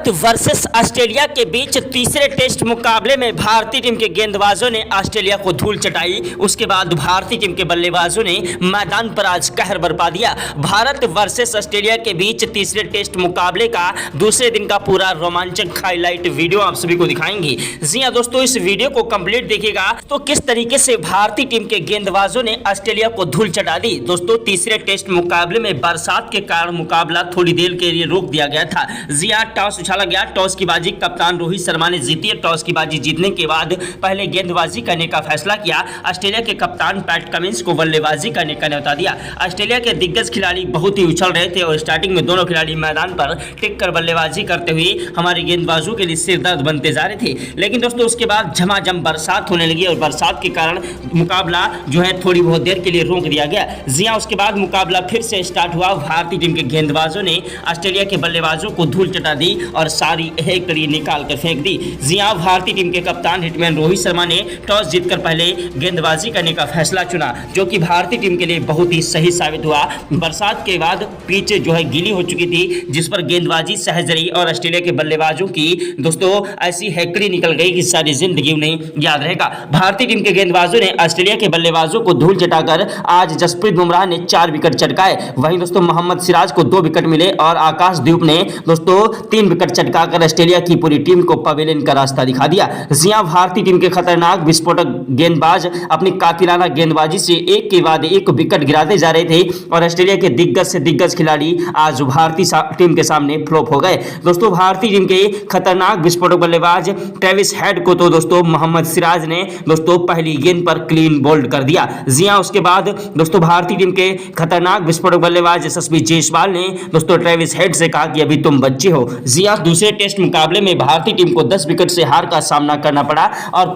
Bharat versus Australia के बीच तीसरे test मुकाबले में भारतीय टीम के गेंदबाजों ने ऑस्ट्रेलिया को धूल चटाई। उसके बाद भारतीय टीम के बल्लेबाजों ने मैदान पर आज कहर बरपा दिया। भारत वर्सेस ऑस्ट्रेलिया के बीच तीसरे टेस्ट मुकाबले का दूसरे दिन का पूरा रोमांचक हाईलाइट वीडियो आप सभी को दिखाएंगे। जी हां दोस्तों, इस वीडियो को कंप्लीट देखिएगा तो किस तरीके से भारतीय टीम के गेंदबाजों ने ऑस्ट्रेलिया को धूल चटा दी। दोस्तों, तीसरे टेस्ट मुकाबले में बरसात के कारण मुकाबला थोड़ी देर के लिए रोक दिया गया था। जी हां, टॉस उछाला गया। टॉस की बाजी कप्तान रोहित शर्मा ने जीती। टॉस की बाजी जीतने के बाद पहले गेंदबाजी करने का फैसला किया। ऑस्ट्रेलिया के कप्तान पैट कमिंस को बल्लेबाजी करने का न्यौता दिया। ऑस्ट्रेलिया के दिग्गज खिलाड़ी बहुत ही उछल रहे थे और स्टार्टिंग में दोनों खिलाड़ी मैदान पर टिक कर बल्लेबाजी करते हुए हमारे गेंदबाजों के लिए सिरदर्द बनते जा रहे थे। लेकिन दोस्तों, उसके बाद झमाझम बरसात होने लगी और बरसात के कारण मुकाबला जो है थोड़ी बहुत देर के लिए रोक दिया गया। जी हां, उसके बाद मुकाबला फिर से स्टार्ट हुआ। भारतीय टीम के गेंदबाजों ने ऑस्ट्रेलिया के बल्लेबाजों को धूल चटा दी और सारी एक कड़ी निकाल कर फेंक दी। जी हां, भारतीय टीम के कप्तान हिटमैन रोहित शर्मा ने टॉस जीतकर पहले गेंदबाजी करने का फैसला चुना, जो कि भारतीय टीम के लिए बहुत ही सही साबित हुआ। बरसात के बाद पिच जो है गीली हो चुकी थी, जिस पर गेंदबाजी सहज रही और ऑस्ट्रेलिया के बल्लेबाजों की दोस्तों ऐसी हैकड़ी निकल गई कि सारी जिंदगी उन्हें याद रहेगा। भारतीय टीम के गेंदबाजों ने ऑस्ट्रेलिया के बल्लेबाजों को धूल चटाकर आज जसप्रीत बुमराह ने 4 विकेट चटकाए। वहीं दोस्तों मोहम्मद सिराज को 2 विकेट मिले और आकाशदीप ने दोस्तों 3 विकेट चटकाकर ऑस्ट्रेलिया की पूरी टीम को पवेलियन का रास्ता दिखा दिया। जी हां, भारतीय टीम के खतरनाक विस्फोटक गेंदबाज अपनी कातिलाना गेंदबाजी से एक के बाद एक विकेट गिराते जा रहे थे और ऑस्ट्रेलिया के दिग्गज से दिग्गज खिलाड़ी आज भारतीय टीम के सामने फ्लॉप हो गए। दोस्तों, भारतीय टीम के खतरनाक विस्फोटक बल्लेबाज ट्रेविस हेड को तो दोस्तों मोहम्मद सिराज ने दोस्तों पहली गेंद पर क्लीन बोल्ड कर दिया। जी हां, उसके बाद दोस्तों भारतीय टीम के खतरनाक विस्फोटक बल्लेबाज यशस्वी जायसवाल ने दोस्तों ट्रेविस हेड से कहा कि अभी तुम बच्चे हो। जी हां, दूसरे टेस्ट मुकाबले में भारतीय टीम को 10 विकेट से हार का सामना करना पड़ा और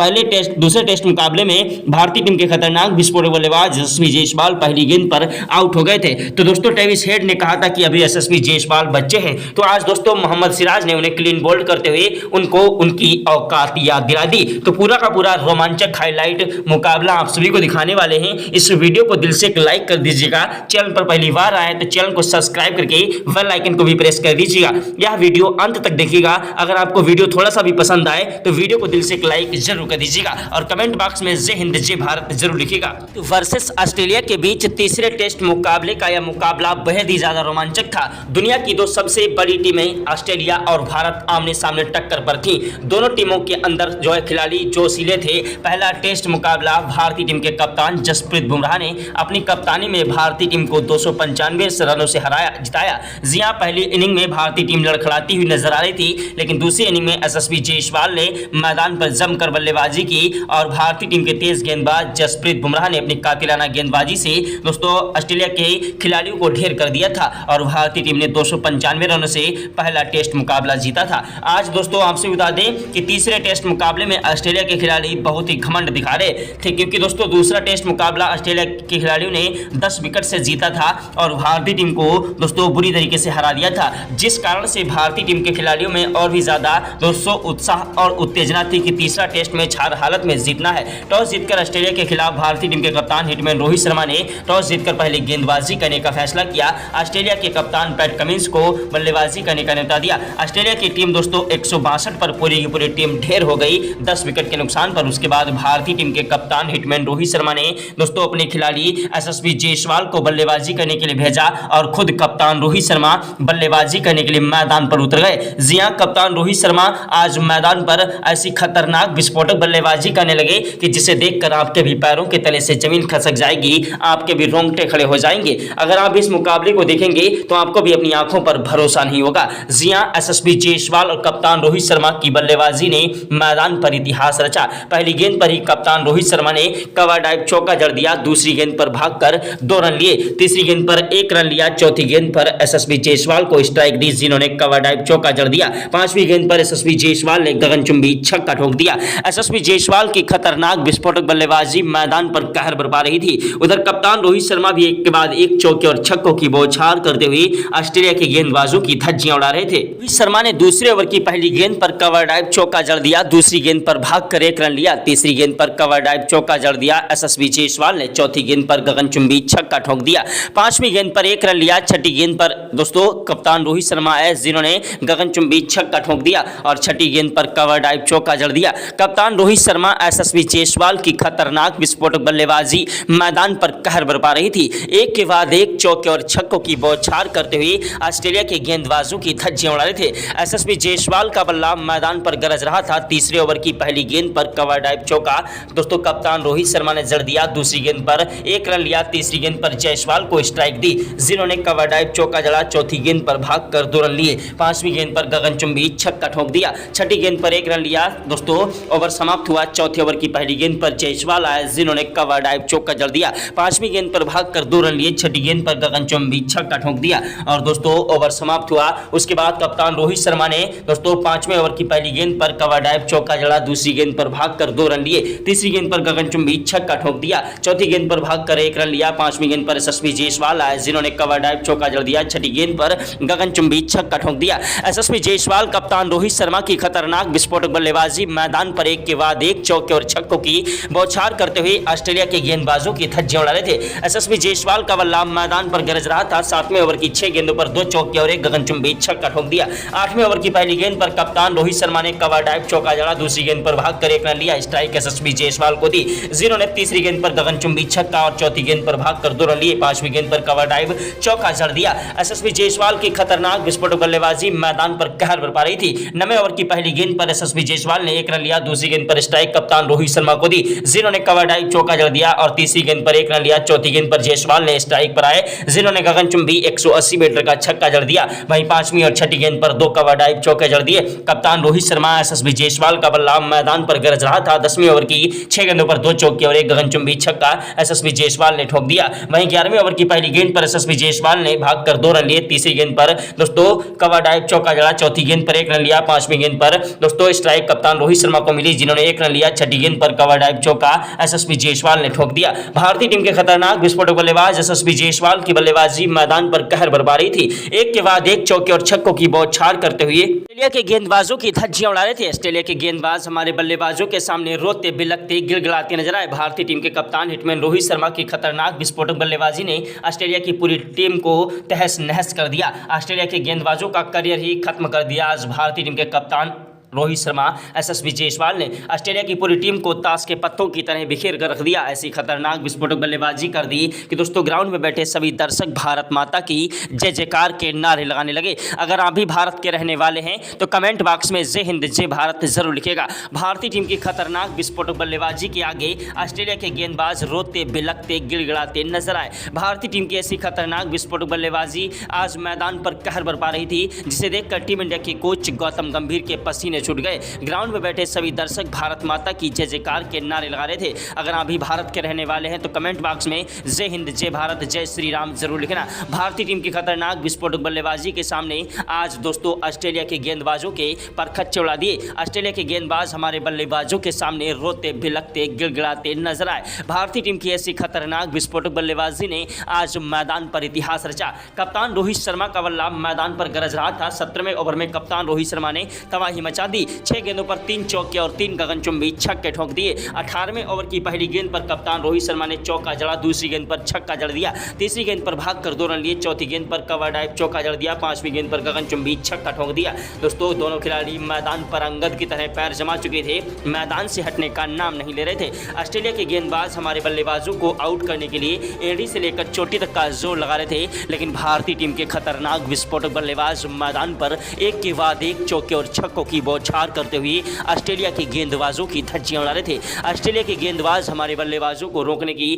दूसरे टेस्ट मुकाबले में भारतीय टीम के खतरनाक विस्फोटक बल्लेबाज यशस्वी जायसवाल पहली गेंद पर आउट हो गए थे। तो दोस्तों ट्रेविस हेड ने कहा था कि अभी यशस्वी जायसवाल बच्चे हैं, तो आज दोस्तों मोहम्मद सिराज ने उन्हें क्लीन बोल्ड करते हुए उनको उनकी औकात याद दिला दी। तो पूरा का पूरा रोमांचक हाईलाइट मुकाबला आप सभी को दिखाने वाले हैं। इस वीडियो को दिल से एक लाइक कर दीजिएगा। चैनल पर पहली बार आए तो चैनल को सब्सक्राइब करके बेल आइकन को भी प्रेस कर दीजिएगा। यह वीडियो अंत तक देखिएगा। अगर आपको वीडियो थोड़ा सा भी पसंद आए तो वीडियो को दिल से एक लाइक जरूर कर दीजिएगा और कमेंट बॉक्स में जय हिंद जय भारत जरूर लिखिएगा। तो वर्सेस ऑस्ट्रेलिया के बीच तीसरे टेस्ट मुकाबले का यह मुकाबला बेहद ही ज्यादा रोमांचक था। दुनिया की दो सबसे बड़ी टीमें ऑस्ट्रेलिया और भारत आमने सामने टक्कर पर थी। दोनों टीमों के अंदर जो है खिलाड़ी जोशीले थे। पहला टेस्ट मुकाबला भारतीय टीम के कप्तान जसप्रीत बुमराह ने अपनी कप्तानी में भारतीय टीम को 295 रनों से जिताया। जी हां, पहली इनिंग में भारतीय टीम लड़खड़ाती हुई नजर आ रही थी, लेकिन दूसरी इनिंग में यशस्वी जायसवाल ने मैदान पर जमकर बल्लेबाजी की और भारतीय टीम के तेज गेंदबाज जसप्रीत बुमराह ने अपनी कातिलाना गेंदबाजी से दोस्तों ऑस्ट्रेलिया के खिलाड़ियों को ढेर कर दिया था और भारतीय टीम ने 295 रनों से पहला टेस्ट मुकाबला जीता था। आज दोस्तों आपसे बता दें कि तीसरे टेस्ट मुकाबले में ऑस्ट्रेलिया के खिलाड़ी बहुत ही घमंड दिखा रहे थे, क्योंकि दोस्तों दूसरा टेस्ट मुकाबला ऑस्ट्रेलिया के खिलाड़ियों ने 10 विकेट से जीता था और भारतीय टीम को दोस्तों बुरी तरीके से हरा दिया था, जिस कारण से भारतीय टीम के खिलाड़ियों में और भी ज्यादा दोस्तों उत्साह और उत्तेजना थी कि तीसरा टेस्ट मैच हर हालत में जीतना है। टॉस जीतकर ऑस्ट्रेलिया के खिलाफ भारतीय टीम के कप्तान हिटमैन रोहित शर्मा ने टॉस जीतकर पहले गेंदबाजी करने का फैसला किया। ऑस्ट्रेलिया के कप्तान पैट कमिंस को बल्लेबाजी करने का न्यौता दिया। ऑस्ट्रेलिया की टीम दोस्तों 162 पर पूरी की पूरी टीम ढेर हो गई 10 विकेट के नुकसान पर। उसके बाद भारतीय टीम के कप्तान हिटमैन रोहित शर्मा ने दोस्तों अपने खिलाड़ी यशस्वी जायसवाल को बल्लेबाजी करने के लिए भेजा और खुद कप्तान रोहित शर्मा बल्लेबाजी करने के लिए मैदान पर उतर गए। जी हां, कप्तान रोहित शर्मा आज मैदान पर ऐसी खतरनाक विस्फोटक बल्लेबाजी करने लगे कि जिसे देखकर आपके भी पैरों के तले से जमीन खसक जाएगी, आपके भी रोंगटे खड़े हो जाएंगे। अगर आप इस मुकाबले को देखेंगे तो आपको भी अपनी आंखों पर भरोसा नहीं होगा। जी हां, यशस्वी जायसवाल और कप्तान रोहित शर्मा की बल्लेबाजी ने मैदान पर इतिहास रचा। पहली गेंद पर ही कप्तान रोहित शर्मा ने कवर ड्राइव चौका जड़ दिया। दूसरी गेंद पर भागकर 2 रन लिए। तीसरी गेंद पर 1 रन लिया। चौथी गेंद पर यशस्वी जायसवाल को स्ट्राइक दी, जिन्होंने कवर ड्राइव चौका जड़ दिया। 5वीं गेंद पर यशस्वी जायसवाल ने गगनचुंबी छक्का ठोक दिया। यशस्वी जायसवाल की खतरनाक विस्फोटक बल्लेबाजी मैदान पर कहर बरपा रही थी। उधर कप्तान रोहित शर्मा भी एक के बाद एक चौके और छक्कों की बौछार करते हुए ऑस्ट्रेलिया के गेंदबाजों की धज्जियां उड़ा रहे थे। रोहित शर्मा ने दूसरे ओवर की पहली गेंद पर कवर ड्राइव चौका जड़ दिया। दूसरी गेंद पर भागकर 1 रन लिया। तीसरी गेंद पर कवर ड्राइव चौका जड़ दिया यशस्वी जायसवाल ने। चौथी गेंद पर गगनचुंबी छक्का ठोक दिया। 5वीं गेंद पर 1 रन लिया। छठी छठी गेंद पर दोस्तों कप्तान रोहित शर्मा है जिन्होंने गगनचुंबी छक्का ठोक दिया और छठी गेंद पर कवर ड्राइव चौका जड़ दिया। कप्तान रोहित शर्मा एसएसवी जायसवाल की खतरनाक विस्फोटक बल्लेबाजी मैदान पर कहर बरपा रही थी। एक के बाद एक चौके और छक्कों की बौछार करते हुए ऑस्ट्रेलिया के गेंदबाजों की धज्जियां उड़ा रहे थे। एसएसवी जायसवाल का बल्ला मैदान पर गरज रहा था। तीसरे ओवर की पहली गेंद पर कवर ड्राइव चौका दोस्तों कप्तान रोहित शर्मा ने जड़ दिया। दूसरी गेंद पर 1 रन लिया। तीसरी गेंद पर जायसवाल को स्ट्राइक दी जिन्होंने कवर ड्राइव चौका जड़ा। चौथी गेंद पर भागकर 2 रन लिए। पांचवी गेंद पर गगनचुंबी छक्का ठोक दिया। छठी गेंद पर 1 रन लिया। दोस्तों ओवर समाप्त हुआ। चौथे ओवर की पहली गेंद पर जायसवाल आए जिन्होंने कवर ड्राइव चौका जड़ दिया। पांचवी गेंद पर भागकर 2 रन लिए। छठी गेंद पर गगनचुंबी छक्का ठोक दिया और दोस्तों ओवर समाप्त हुआ। उसके बाद कप्तान रोहित शर्मा ने दोस्तों 5वें ओवर की पहली गेंद पर कवर ड्राइव चौका जड़ा। दूसरी गेंद पर भागकर 2 रन लिए। तीसरी गेंद पर गगनचुंबी छक्का ठोक दिया। चौथी गेंद पर भागकर 1 रन लिया। पांचवी गेंद पर एसएसवी जायसवाल आए जिन्होंने कवर ड्राइव चौका जड़ दिया। छठी गेंद पर गगनचुंबी छक्का ठोक दिया। एसएसवी जायसवाल कप्तान रोहित शर्मा की खतरनाक विस्फोटक बल्लेबाजी मैदान पर एक के बाद एक चौके और छक्कों की बौछार करते हुए ऑस्ट्रेलिया के गेंदबाजों की धज्जियां उड़ा रहे थे। एसएसवी जायसवाल का बल्ला मैदान पर गरज रहा था। 7वें ओवर की 6 गेंदों पर 2 चौके और 1 गगनचुंबी छक्का ठोक दिया। 8वें ओवर की पहली गेंद पर कप्तान रोहित शर्मा ने कवर ड्राइव चौका जड़ा। दूसरी गेंद पर भागकर 1 रन लिया। स्ट्राइक एसएसवी जायसवाल को दी जिन्होंने तीसरी गेंद पर गगनचुंबी छक्का और चौथी गेंद पर भागकर 2 रन लिए। पांचवी गेंद पर कवर ड्राइव चौका जड़ दिया। एसएसवी जायसवाल की खतरनाक विस्फोटक बल्लेबाजी मैदान पर कहर बरपा रही थी। 9वें ओवर की पहली गेंद पर एसएसवी जायसवाल ने 1 रन लिया। दूसरी गेंद पर स्ट्राइक कप्तान रोहित शर्मा को दी जिन्होंने कवर ड्राइव चौका जड़ दिया और तीसरी गेंद पर 1 रन लिया। चौथी गेंद पर जायसवाल ने स्ट्राइक पर आए जिन्होंने गगनचुंबी 180 मीटर का छक्का जड़ दिया। वहीं पांचवी और छठी गेंद पर 2 कवर ड्राइव चौके जड़ दिए। कप्तान रोहित शर्मा एसएसवी जायसवाल का बल्ला मैदान पर गरज रहा था। 10वीं ओवर की 6 गेंदों पर 2 चौके और 1 गगनचुंबी छक्का एसएसवी जायसवाल ने ठोक दिया। वहीं 11वें ओवर की पहली गेंद पर एसएसवी जायसवाल ने भागकर 2 रन लिए। तीसरी गेंद पर दोस्तों कवर ड्राइव चौका जड़ा। चौथी गेंद पर 1 रन लिया। पांचवी गेंद पर दोस्तों स्ट्राइक कप्तान रोहित शर्मा को मिली जिन्होंने 1 रन लिया। छठी गेंद पर कवर ड्राइव चौका एसएसवी जायसवाल ने ठोक दिया। भारतीय टीम के खतरनाक विस्फोटक बल्लेबाज एसएसवी जायसवाल की बल्लेबाजी मैदान पर कहर बरपा रही थी। एक के बाद एक चौके और छक्कों की बौछार करते हुए ऑस्ट्रेलिया के गेंदबाजों की धज्जियां उड़ा रहे थे। ऑस्ट्रेलिया के गेंदबाज हमारे बल्लेबाजों के सामने रोते बिलखते गिड़गिड़ाते नजर आए। भारतीय टीम के कप्तान हिटमैन रोहित शर्मा की खतरनाक विस्फोटक बल्लेबाजी ने ऑस्ट्रेलिया की पूरी टीम को तहस नहस कर दिया। ऑस्ट्रेलिया के गेंदबाजों का करियर ही खत्म कर दिया। आज भारतीय टीम के कप्तान रोहित शर्मा एसएसवी जायसवाल ने ऑस्ट्रेलिया की पूरी टीम को ताश के पत्तों की तरह बिखेर कर रख दिया। ऐसी खतरनाक विस्फोटक बल्लेबाजी कर दी कि दोस्तों ग्राउंड में बैठे सभी दर्शक भारत माता की जय जयकार के नारे लगाने लगे। अगर आप भी भारत के रहने वाले हैं तो कमेंट बॉक्स में जय हिंद जय भारत जरूर लिखेगा। भारतीय टीम की खतरनाक विस्फोटक बल्लेबाजी के आगे ऑस्ट्रेलिया के गेंदबाज रोते बिलखते गिड़गिड़ाते नजर आए। भारतीय टीम की ऐसी खतरनाक विस्फोटक बल्लेबाजी आज मैदान पर कहर बरपा रही थी जिसे देखकर टीम इंडिया के कोच गौतम गंभीर के पसीने छूट गए। ग्राउंड में बैठे सभी दर्शक भारत माता की जय जयकार के नारे लगा रहे थे। अगर आप भी भारत के रहने वाले हैं तो कमेंट बॉक्स में जय हिंद जय भारत जय श्री राम जरूर लिखना। भारतीय टीम की खतरनाक विस्फोटक बल्लेबाजी के सामने आज दोस्तों ऑस्ट्रेलिया के गेंदबाजों के परखच्चे उड़ा दिए। ऑस्ट्रेलिया के गेंदबाज हमारे बल्लेबाजों के सामने रोते बिलखते गिड़गिड़ाते नजर आए। भारतीय टीम की ऐसी खतरनाक विस्फोटक बल्लेबाजी ने आज मैदान पर इतिहास रचा। कप्तान रोहित शर्मा का बल्ला मैदान पर गरज रहा था। 17वें ओवर में कप्तान रोहित शर्मा ने तबाही मचा दी। 6 गेंदों पर 3 चौके और 3 गगनचुंबी छक्के ठोक दिए। 18वें ओवर की पहली गेंद पर कप्तान रोहित शर्मा ने चौका जड़ा। दूसरी गेंद पर छक्का जड़ दिया। तीसरी गेंद पर भागकर 2 रन लिए। चौथी गेंद पर कवर ड्राइव चौका जड़ दिया। पांचवी गेंद पर गगनचुंबी छक्का ठोक दिया। दोस्तों दोनों खिलाड़ी मैदान पर अंगद की तरह पैर जमा चुके थे। मैदान से हटने का नाम नहीं ले रहे थे। ऑस्ट्रेलिया के गेंदबाज हमारे बल्लेबाजों को आउट करने के लिए एड़ी से लेकर चोटी तक का जोर लगा रहे थे, लेकिन भारतीय टीम के खतरनाक विस्फोटक बल्लेबाज मैदान पर एक के बाद एक चौके और छक्कों की बौछार करते हुए ऑस्ट्रेलिया के गेंदबाजों की धज्जियां उड़ा रहे थे। ऑस्ट्रेलिया के गेंदबाज हमारे बल्लेबाजों को रोकने की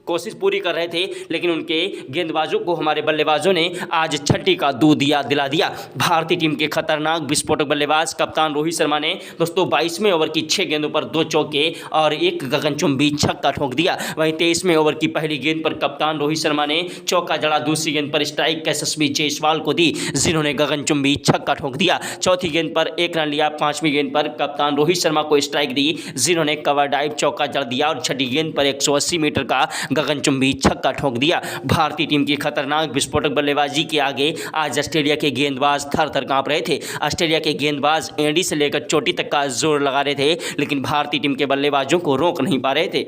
कोशिश पूरी कर रहे थे, लेकिन उनके गेंदबाजों को हमारे बल्लेबाजों ने आज छठी का दूध दिला दिया। भारतीय टीम के खतरनाक विस्फोटक बल्लेबाज कप्तान रोहित शर्मा ने दोस्तों 22वें ओवर की 6 गेंदों पर 2 चौके और 1 गगनचुंबी छक्का ठोक दिया। वहीं 23वें ओवर की पहली गेंद पर कप्तान रोहित शर्मा ने चौका जड़ा। दूसरी गेंद पर स्ट्राइक एसएसवी जायसवाल को दी जिन्होंने गगनचुंबी छक्का ठोक दिया। चौथी गेंद पर 1 रन लिया। 5वीं गेंद पर कप्तान रोहित शर्मा को स्ट्राइक दी जिन्होंने कवर ड्राइव चौका जड़ दिया और छठी गेंद पर 180 मीटर का गगनचुंबी छक्का ठोक दिया। भारतीय टीम की खतरनाक विस्फोटक बल्लेबाजी के आगे आज ऑस्ट्रेलिया के गेंदबाज थर-थर कांप रहे थे। ऑस्ट्रेलिया के गेंदबाज एड़ी से लेकर चोटी तक का जोर लगा रहे थे, लेकिन भारतीय टीम के बल्लेबाजों को रोक नहीं पा रहे थे।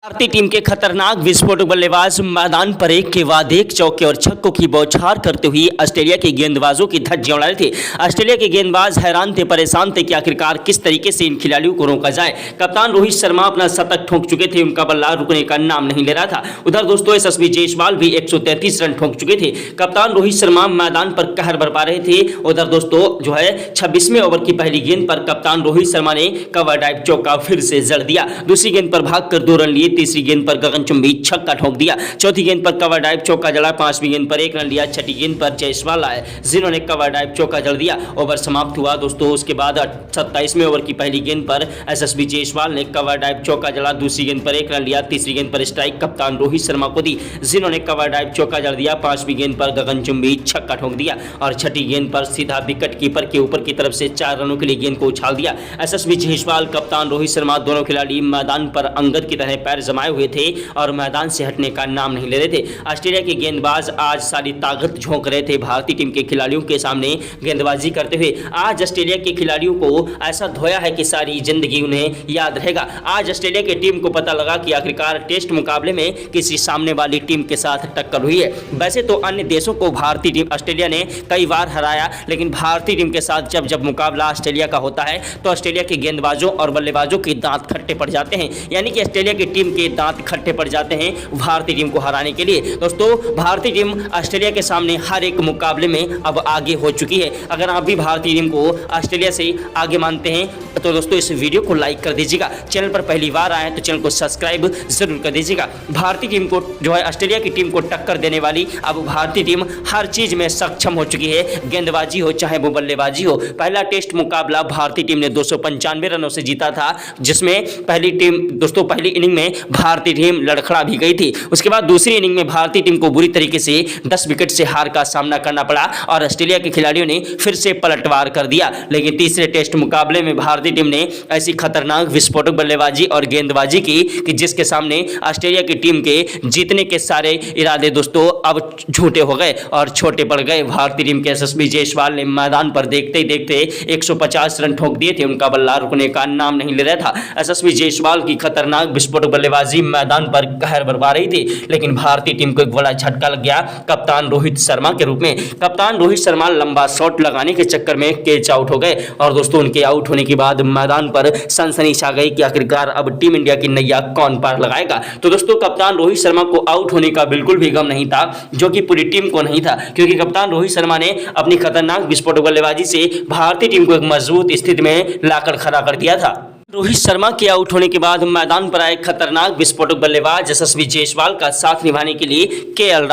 भारतीय टीम के खतरनाक विस्फोटक बल्लेबाज मैदान पर एक के बाद एक चौके और छक्कों की बौछार करते हुए ऑस्ट्रेलिया के गेंदबाजों की धज्जियां उड़ा रहे थे। ऑस्ट्रेलिया के गेंदबाज हैरान थे, परेशान थे कि आखिरकार किस तरीके से इन खिलाड़ियों को रोका जाए। कप्तान रोहित शर्मा अपना शतक ठोक चुके थे, उनका बल्ला रुकने का नाम नहीं ले रहा था। उधर दोस्तों यशस्वी जायसवाल भी 133 रन ठोक चुके थे। कप्तान रोहित शर्मा मैदान पर कहर बरपा रहे थे। उधर दोस्तों जो है 26वें ओवर की पहली गेंद पर कप्तान रोहित शर्मा ने कवर ड्राइव चौका फिर से जड़ दिया। दूसरी गेंद पर भागकर 2 रन लिए। तीसरी गेंद पर गगनचुंबी छक्का ठोक दिया। चौथी गेंद पर कवर ड्राइव चौका जड़ा। 5वीं गेंद पर 1 रन लिया। छठी गेंद पर जायसवाल आए जिन्होंने कवर ड्राइव चौका जड़ दिया। ओवर समाप्त हुआ दोस्तों। उसके बाद 27वें ओवर की पहली गेंद पर यशस्वी जायसवाल ने कवर ड्राइव चौका जड़ा। दूसरी गेंद पर 1 रन लिया। तीसरी गेंद पर स्ट्राइक कप्तान रोहित शर्मा को दी जिन्होंने कवर ड्राइव चौका जड़ दिया। 5वीं गेंद पर गगनचुंबी छक्का ठोक दिया और छठी गेंद पर सीधा विकेट कीपर के ऊपर की तरफ से 4 रनों के लिए गेंद को उछाल दिया। यशस्वी जायसवाल, कप्तान रोहित शर्मा दोनों खिलाड़ी मैदान पर अंगद की तरह पैर जमाए हुए थे और मैदान से हटने का नाम नहीं ले रहे थे। ऑस्ट्रेलिया के गेंदबाज आज सारी ताकत झोंक रहे थे भारतीय टीम के खिलाड़ियों के सामने गेंदबाजी करते हुए। आज ऑस्ट्रेलिया के खिलाड़ियों को ऐसा धोया है कि सारी जिंदगी उन्हें याद रहेगा। आज ऑस्ट्रेलिया की टीम को पता लगा कि आखिरकार टेस्ट मुकाबले में किसी सामने वाली टीम के साथ टक्कर हुई है। वैसे तो अन्य देशों को भारतीय टीम ऑस्ट्रेलिया ने कई बार हराया, लेकिन भारतीय टीम के साथ जब जब मुकाबला ऑस्ट्रेलिया का होता है तो ऑस्ट्रेलिया के गेंदबाजों और बल्लेबाजों के दांत खट्टे पड़ जाते हैं। यानी कि ऑस्ट्रेलिया की टीम के दांत खट्टे पड़ जाते हैं भारतीय टीम को हराने के लिए। दोस्तों भारतीय टीम ऑस्ट्रेलिया के सामने हर एक मुकाबले में अब आगे हो चुकी है। अगर आप भी भारतीय टीम को ऑस्ट्रेलिया से आगे मानते हैं तो दोस्तों इस वीडियो को लाइक कर दीजिएगा। चैनल पर पहली बार आए तो चैनल को सब्सक्राइब जरूर कर दीजिएगा। भारतीय टीम को जो है ऑस्ट्रेलिया की टीम को टक्कर देने वाली अब भारतीय टीम हर चीज में सक्षम हो चुकी है, गेंदबाजी हो चाहे वो बल्लेबाजी हो। पहला टेस्ट मुकाबला भारतीय टीम ने 295 रनों से जीता था, जिसमें पहली इनिंग में भारतीय टीम लड़खड़ा भी गई थी। उसके बाद दूसरी इनिंग में भारतीय टीम को बुरी तरीके से 10 विकेट से हार का सामना करना पड़ा और ऑस्ट्रेलिया के खिलाड़ियों ने फिर से पलटवार कर दिया। लेकिन तीसरे टेस्ट मुकाबले में भारतीय टीम ने ऐसी खतरनाक विस्फोटक बल्लेबाजी और गेंदबाजी की कि जिसके सामने ऑस्ट्रेलिया की टीम के जीतने के सारे इरादे दोस्तों अब झूठे हो गए और छोटे पड़ गए। भारतीय टीम के यशस्वी जायसवाल ने मैदान पर देखते ही देखते 150 रन ठोक दिए थे। उनका बल्ला रुकने का नाम नहीं ले रहा था। यशस्वी जायसवाल की खतरनाक विस्फोटक बल्लेबाजी मैदान पर कहर बरपा रही थी, लेकिन भारतीय टीम को एक बड़ा झटका लग गया कप्तान रोहित शर्मा के रूप में। कप्तान रोहित शर्मा लंबा शॉट लगाने के चक्कर में कैच आउट हो गए और दोस्तों उनके आउट होने के बाद मैदान पर सनसनी छा गई कि आखिरकार अब टीम इंडिया की नैया कौन पार लगाएगा। तो दोस्तों कप्तान रोहित शर्मा को आउट होने का बिल्कुल भी गम नहीं था, जो कि पूरी टीम को नहीं था, क्योंकि कप्तान रोहित शर्मा ने अपनी खतरनाक विस्फोटक बल्लेबाजी से भारतीय टीम को एक मजबूत स्थिति में लाकर खड़ा कर दिया था। रोहित शर्मा के आउट होने के बाद मैदान पर आए खतरनाक विस्फोटक बल्लेबाज यशस्वी जायसवाल का साथ निभाने के लिए केएल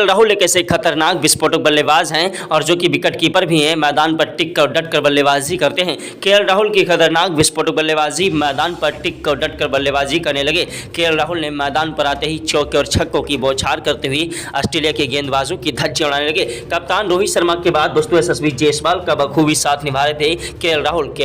राहुल एक ऐसे खतरनाक विस्फोटक बल्लेबाज हैं और जो कि विकेट कीपर भी हैं। मैदान पर टिक कर डट कर बल्लेबाजी करते हैं। केएल राहुल की खतरनाक विस्फोटक बल्लेबाजी मैदान पर टिक कर डट कर बल्लेबाजी करने लगे। केएल राहुल ने मैदान पर आते ही चौके और छक्कों की बौछार करते हुए ऑस्ट्रेलिया के गेंदबाजों की धज्जियां उड़ाने लगे। कप्तान रोहित शर्मा के बाद दोस्तों यशस्वी जायसवाल का बखूबी साथ निभा रहे थे केएल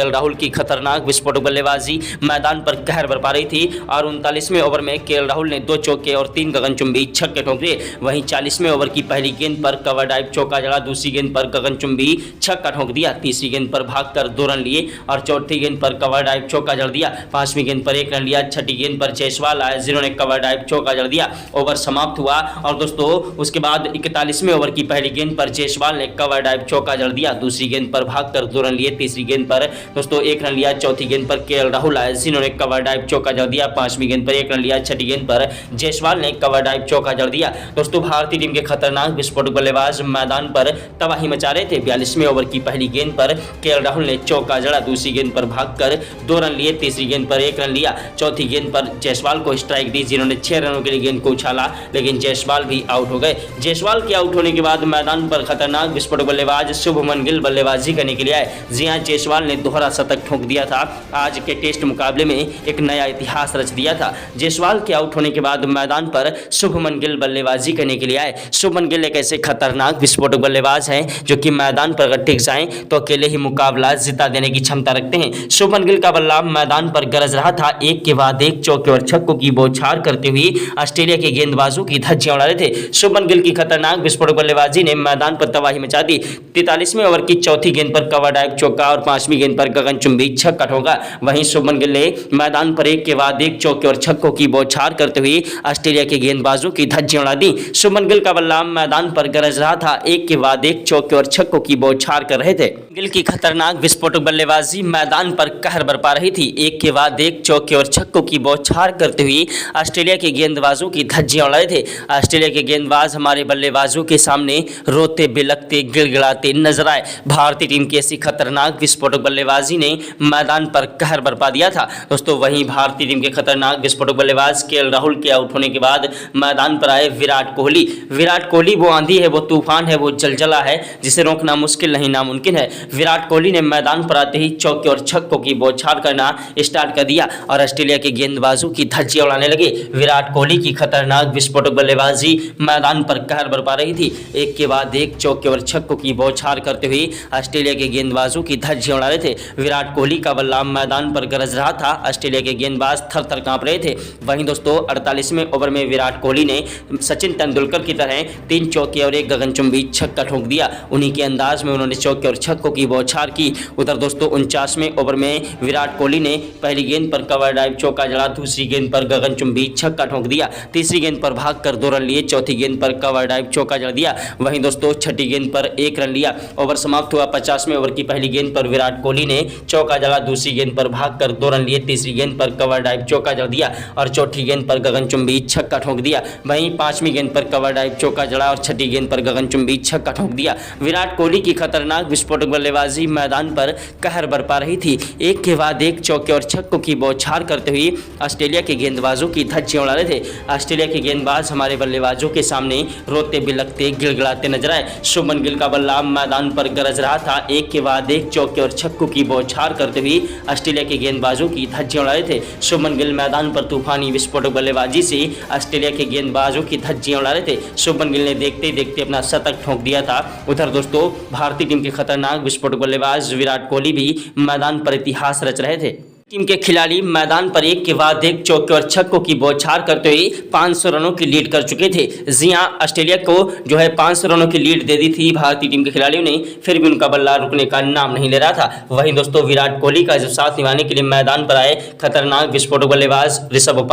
राहुल की खतरनाक विस्फोटक बल्लेबाजी मैदान पर कहर बरपा रही थी और 39वें ओवर में केएल राहुल ने 2 चौके और 3 गगनचुंबी छक्के ठोक दिए। वहीं 40वें ओवर की पहली गेंद पर कवर ड्राइव चौका जड़ा। दूसरी गेंद पर गगनचुंबी छक्का ठोक दिया। तीसरी गेंद पर भागकर 2 रन लिए और चौथी गेंद पर कवर ड्राइव चौका जड़ दिया। 5वीं गेंद पर 1 रन लिया। छठी गेंद पर जायसवाल आए जिन्होंने कवर ड्राइव चौका जड़ दिया। ओवर समाप्त हुआ और दोस्तों उसके बाद 41वें ओवर की पहली गेंद पर जायसवाल ने कवर ड्राइव चौका जड़ दिया। दूसरी गेंद पर भागकर 2 रन लिए। तीसरी गेंद पर दोस्तों 1 रन लिया। चौथी गेंद पर केएल राहुल आए जिन्होंने कवर ड्राइव चौका जड़ दिया। 5वीं गेंद पर 1 रन लिया। छठी गेंद पर जायसवाल ने कवर ड्राइव चौका जड़ दिया। दोस्तों भारतीय टीम के खतरनाक विस्फोटक बल्लेबाज मैदान पर तबाही मचा रहे थे। 42वें ओवर की पहली गेंद पर केएल राहुल ने चौका जड़ा। दूसरी गेंद पर भागकर 2 रन लिए। तीसरी गेंद पर 1 रन लिया। चौथी गेंद पर जायसवाल को स्ट्राइक दी जिन्होंने 6 रनों के लिए गेंद को उछाला, लेकिन जायसवाल भी आउट हो गए। जायसवाल के आउट होने के बाद मैदान पर खतरनाक विस्फोटक बल्लेबाज शुभमन गिल बल्लेबाजी करने के लिए आए। जी हां, जायसवाल ने दोहरा शतक ठोक दिया था। आज के टेस्ट मुकाबले में एक नया इतिहास रच दिया था। जायसवाल के आउट होने के बाद मैदान पर शुभमन गिल बल्लेबाजी करने के लिए आए। शुभमन गिल एक ऐसे खतरनाक विस्फोटक बल्लेबाज हैं जो कि मैदान पर अगर टिक जाएं तो अकेले ही मुकाबला जिता देने की क्षमता रखते हैं। शुभमन गिल का बल्ला मैदान पर गरज रहा था। एक के बाद एक चौके और छक्कों की बौछार करते हुए ऑस्ट्रेलिया के गेंदबाजों की धज्जियां उड़ा रहे थे। शुभमन गिल की खतरनाक विस्फोटक बल्लेबाजी ने मैदान पर तबाही मचा दी। 43वें ओवर की चौथी गेंद पर कवर ड्राइव चौका और 5वीं गेंद पर गगनचुंबी छक्का ठोका। वहीं शुभमन गिल ने मैदान पर एक के बाद एक चौके और छक्कों की बौछार करते हुए ऑस्ट्रेलिया के गेंदबाजों की धज्जियां उड़ा दी। शुभमन गिल का बल्ला मैदान पर गरज रहा था, एक के बाद एक चौके और छक्कों की बौछार कर रहे थे। गिल की खतरनाक विस्फोटक बल्लेबाजी मैदान पर कहर बरपा रही थी। एक के बाद एक चौके और छक्कों की बौछार करते हुए ऑस्ट्रेलिया के गेंदबाजों की धज्जियां उड़ा रहे थे। ऑस्ट्रेलिया के गेंदबाज हमारे बल्लेबाजों के सामने रोते बिलखते गिड़गिड़ाते नजर आए। भारतीय टीम की ऐसी खतरनाक विस्फोटक बल्लेबाजी ने मैदान पर कहर बरपा दिया था। दोस्तों वहीं भारतीय टीम के खतरनाक विस्फोटक बल्लेबाज केएल राहुल के आउट होने के बाद मैदान पर आए विराट कोहली। विराट कोहली वो आंधी है, वो तूफान है, वो जलजला है जिसे रोकना मुश्किल नहीं नामुमकिन है। विराट कोहली ने मैदान पर आते ही चौके और छक्कों की बौछार करना स्टार्ट कर दिया और ऑस्ट्रेलिया के गेंदबाजों की धज्जियां उड़ाने लगे। विराट कोहली की खतरनाक विस्फोटक बल्लेबाजी मैदान पर कहर बरपा रही थी। एक के बाद एक चौके और छक्कों की बौछार करते हुए ऑस्ट्रेलिया के गेंदबाजों की धज्जियां उड़ा रहे थे। विराट कोहली का बल्ला मैदान पर गरज रहा था, ऑस्ट्रेलिया के गेंदबाज थर थर कांप रहे थे। वहीं दोस्तों 48वें ओवर में विराट कोहली ने सचिन तेंदुलकर की तरह 3 चौके और 1 गगनचुंबी छक्का ठोक दिया। उन्हीं के अंदाज में उन्होंने चौके और छक्कों की बौछार की। उधर दोस्तों 49वें ओवर में विराट कोहली ने पहली गेंद पर कवर ड्राइव चौका जड़ा, दूसरी गेंद पर गगनचुंबी छक्का ठोक दिया, तीसरी गेंद पर भागकर 2 रन लिए, चौथी गेंद पर कवर ड्राइव चौका जड़ दिया। वहीं दोस्तों छठी गेंद पर 1 रन लिया। ओवर समाप्त हुआ। 50वें ओवर की पहली गेंद पर विराट कोहली ने चौका जड़ा, दूसरी गेंद पर भागकर 2 रन लिए, तीसरी गेंद पर कवर ड्राइव चौका जड़ दिया और चौथी गेंद पर गगनचुंबी छक्का ठोक दिया। वहीं 5वीं गेंद पर कवर ड्राइव चौका जड़ा और छठी गेंद पर गगनचुंबी छक्का ठोक दिया। विराट कोहली की खतरनाक विस्फोटक बल्लेबाजी मैदान पर कहर बरपा रही थी। एक के बाद एक चौके और छक्कों की बौछार करते हुए ऑस्ट्रेलिया के गेंदबाजों की धज्जियां उड़ा रहे थे। ऑस्ट्रेलिया के गेंदबाज हमारे बल्लेबाजों के सामने रोते बिलखते गिड़गिड़ाते नजर आए। शुभमन गिल का बल्ला मैदान पर गरज रहा था। एक के बाद एक चौके और छक्कों की बौछार करते हुए ऑस्ट्रेलिया के गेंदबाजों की धज्जियां उड़ा रहे थे। शुभमन गिल मैदान पर तूफानी विस्फोटक बल्लेबाजी से ऑस्ट्रेलिया के गेंदबाजों की धज्जियां उड़ा रहे थे। शुभमन गिल ने देखते ही देखते अपना शतक ठोक दिया था। उधर दोस्तों भारतीय टीम के खतरनाक विस्फोटक बल्लेबाज विराट कोहली भी मैदान पर इतिहास रच रहे थे। टीम के खिलाड़ी मैदान पर एक के बाद एक चौके और छक्कों की बौछार करते हुए 500 रनों की लीड कर चुके थे। जी हां, ऑस्ट्रेलिया को जो है 500 रनों की लीड दे दी थी भारतीय टीम के खिलाड़ियों ने, फिर भी उनका बल्ला रुकने का नाम नहीं ले रहा था। वहीं दोस्तों विराट कोहली का जो साथ निभाने के लिए मैदान पर आए खतरनाक विस्फोटक बल्लेबाज ऋषभ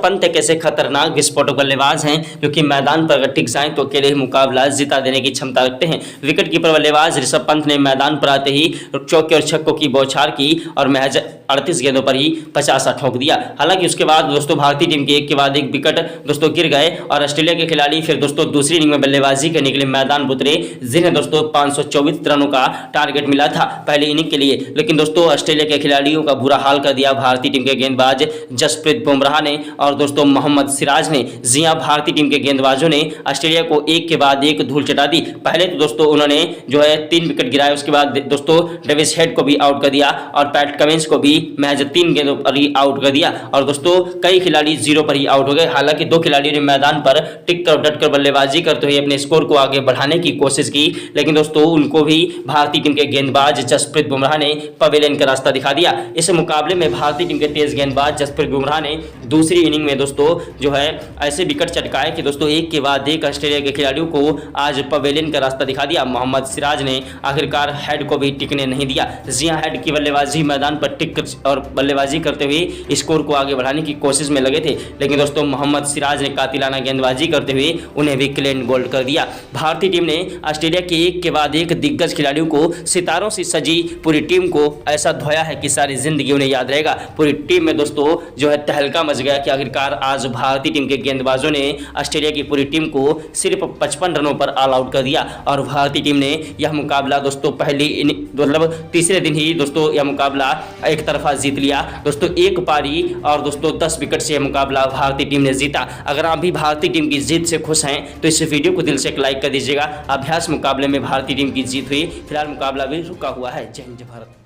पंत एक ऐसे खतरनाक विस्फोटक बल्लेबाज हैं जो कि मैदान पर अगर टिक जाएं तो अकेले ही मुकाबला जिता देने की क्षमता रखते हैं। विकेट कीपर बल्लेबाज ऋषभ पंत ने मैदान पर आते ही चौके और छक्कों की बौछार की और महज 38 गेंदों पर ही 50 ठोक दिया। हालांकि उसके बाद दोस्तों भारतीय टीम के एक के बाद एक विकेट दोस्तों गिर गए और ऑस्ट्रेलिया के खिलाड़ी फिर दोस्तों दूसरी इनिंग में बल्लेबाजी करने के लिए मैदान उतरे, जिन्हें दोस्तों 524 रनों का टारगेट मिला था पहली इनिंग के लिए। लेकिन दोस्तों ऑस्ट्रेलिया के खिलाड़ियों का बुरा हाल कर दिया भारतीय टीम के गेंदबाज जसप्रीत बुमराह ने और दोस्तों मोहम्मद सिराज ने। जी हां, भारतीय टीम के गेंदबाजों ने ऑस्ट्रेलिया को एक के बाद एक धूल चटा दी। पहले तो दोस्तों उन्होंने जो है 3 विकेट गिराए, उसके बाद दोस्तों डेविस हेड को भी आउट कर दिया और पैट कमिंस को भी महज 3 गेंदों पर ही आउट कर दिया और दोस्तों कई खिलाड़ी 0 पर ही आउट हो गए। हालांकि 2 खिलाड़ियों ने मैदान पर टिक कर डट कर बल्लेबाजी करते हुए अपने स्कोर को आगे बढ़ाने की कोशिश की, लेकिन दोस्तों उनको भी भारतीय टीम के गेंदबाज जसप्रीत बुमराह ने पवेलियन का रास्ता दिखा दिया। इस मुकाबले में भारतीय टीम के तेज गेंदबाज जसप्रीत बुमराह ने दूसरी इनिंग में दोस्तों जो है ऐसे विकेट चटकाए कि दोस्तों एक के बाद एक ऑस्ट्रेलिया के खिलाड़ियों को आज पवेलियन का रास्ता दिखा दिया। मोहम्मद सिराज ने आखिरकार हेड को भी टिकने नहीं दिया। जी हां, हेड की बल्लेबाजी मैदान पर टिक और बल्लेबाजी करते हुए स्कोर को आगे बढ़ाने की कोशिश में लगे थे, लेकिन दोस्तों मोहम्मद सिराज ने कातिलाना गेंदबाजी करते हुए उन्हें भी क्लीन बोल्ड कर दिया। भारतीय टीम ने ऑस्ट्रेलिया के एक के बाद एक दिग्गज खिलाड़ियों को, सितारों से सजी पूरी टीम को ऐसा धोया है कि सारी जिंदगी उन्हें याद रहेगा। पूरी टीम में दोस्तों जो है तहलका मच गया कि आखिरकार आज भारतीय टीम के गेंदबाजों ने ऑस्ट्रेलिया की पूरी टीम को सिर्फ 55 रनों पर ऑल आउट कर दिया और भारतीय टीम ने यह मुकाबला दोस्तों मतलब तीसरे दिन ही दोस्तों यह मुकाबला एक तरफा जीत लिया। दोस्तों एक पारी और दोस्तों 10 विकेट से यह मुकाबला भारतीय टीम ने जीता। अगर आप भी भारतीय टीम की जीत से खुश हैं तो इस वीडियो को दिल से एक लाइक कर दीजिएगा। अभ्यास मुकाबले में भारतीय टीम की जीत हुई, फिलहाल मुकाबला भी रुका हुआ है। जय हिंद, जय भारत।